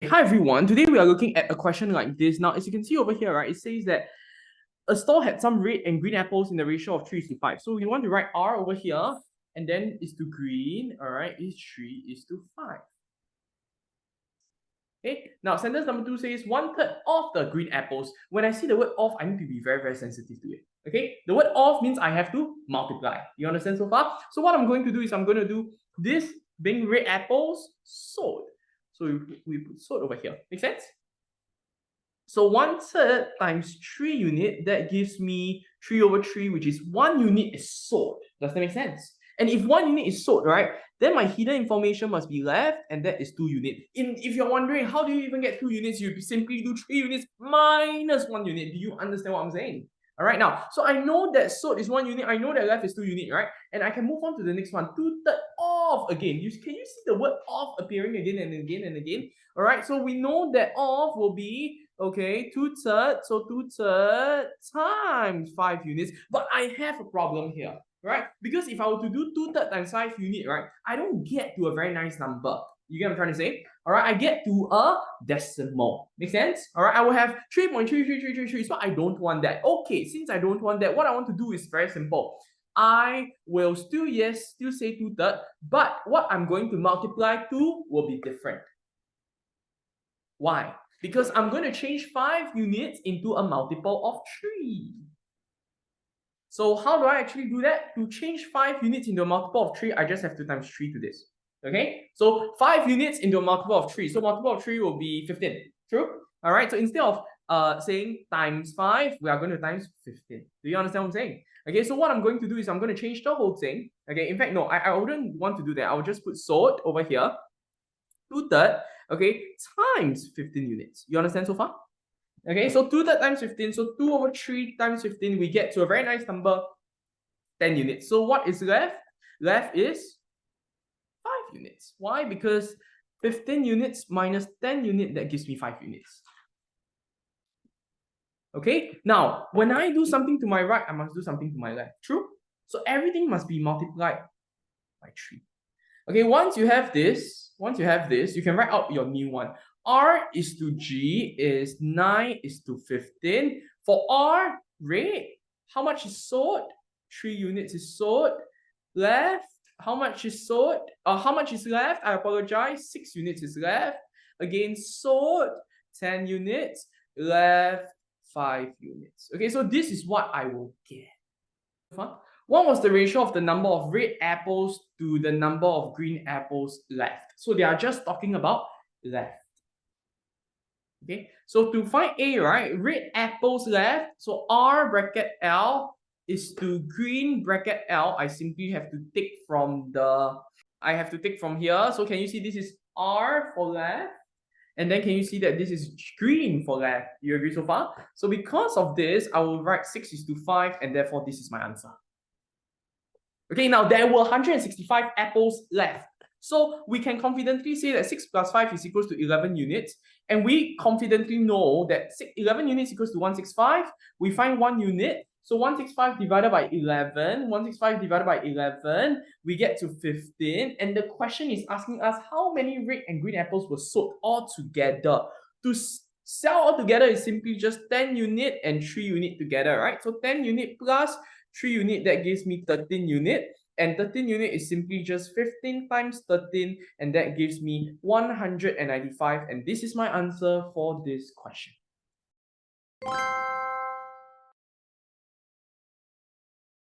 Hi everyone, today we are looking at a question like this. Now, as you can see over here, right, it says that a store had some red and green apples in the ratio of 3:5. So we want to write R over here, and then is to green, all right, is 3:5. Okay, now sentence number 2 says 1/3 of the green apples. When I see the word of, I need to be very, very sensitive to it. Okay, the word of means I have to multiply. You understand so far? So what I'm going to do is I'm going to do this being red apples sold. So we put sold over here. Make sense? So 1/3 times 3 unit, that gives me 3/3, which is 1 unit is sold. Does that make sense? And if 1 unit is sold, right, then my hidden information must be left, and that is 2 units. If you're wondering, how do you even get 2 units? You simply do 3 units minus 1 unit. Do you understand what I'm saying? All right, now, so I know that sold is 1 unit. I know that left is 2 unit, right? And I can move on to the next one. 2/3 of again. Can you see the word of appearing again and again and again? All right, so we know that of will be, okay, 2/3. So 2/3 times 5 units. But I have a problem here, right? Because if I were to do 2/3 times 5 unit, right, I don't get to a very nice number. You get what I'm trying to say? All right, I get to a decimal. Make sense? All right, I will have 3.33333. So I don't want that. Okay, since I don't want that, what I want to do is very simple. I will still say 2/3, but what I'm going to multiply to will be different. Why? Because I'm going to change 5 units into a multiple of 3. So how do I actually do that? To change 5 units into a multiple of 3, I just have to times 3 to this. Okay? So 5 units into a multiple of 3. So multiple of 3 will be 15. True? All right. So instead of saying times 5, we are going to times 15. Do you understand what I'm saying? Okay, so what I'm going to do is I'm going to change the whole thing. Okay, in fact, no, I wouldn't want to do that. I will just put sold over here. 2/3, okay, times 15 units. You understand so far? Okay, so 2/3 times 15, so 2/3 times 15, we get to a very nice number, 10 units. So what is left? Left is 5 units. Why? Because 15 units minus 10 units, that gives me 5 units. Okay, now, when I do something to my right, I must do something to my left. True? So everything must be multiplied by 3. Okay, once you have this, you can write out your new one. R is to G is 9:15. For R, red, how much is sold? 3 units is sold. Left, how much is sold? How much is left? I apologize. 6 units is left. Again, sold 10 units. Left 5 units. Okay, so this is what I will get. What was the ratio of the number of red apples to the number of green apples left? So they are just talking about left. Okay, so to find A, right, red apples left, so R bracket L is to green bracket L. I simply have to take from here. So can you see this is R for left? And then can you see that this is green for left? You agree so far? So because of this, I will write 6:5, and therefore this is my answer. Okay, now there were 165 apples left. So we can confidently say that 6 plus 5 is equals to 11 units. And we confidently know that 11 units equals to 165. We find 1 unit. So 165 divided by 11, 165 divided by 11, we get to 15. And the question is asking us how many red and green apples were sold all together. To sell all together is simply just 10 unit and 3 unit together, right? So 10 unit plus 3 unit, that gives me 13 unit. And 13 unit is simply just 15 times 13, and that gives me 195. And this is my answer for this question.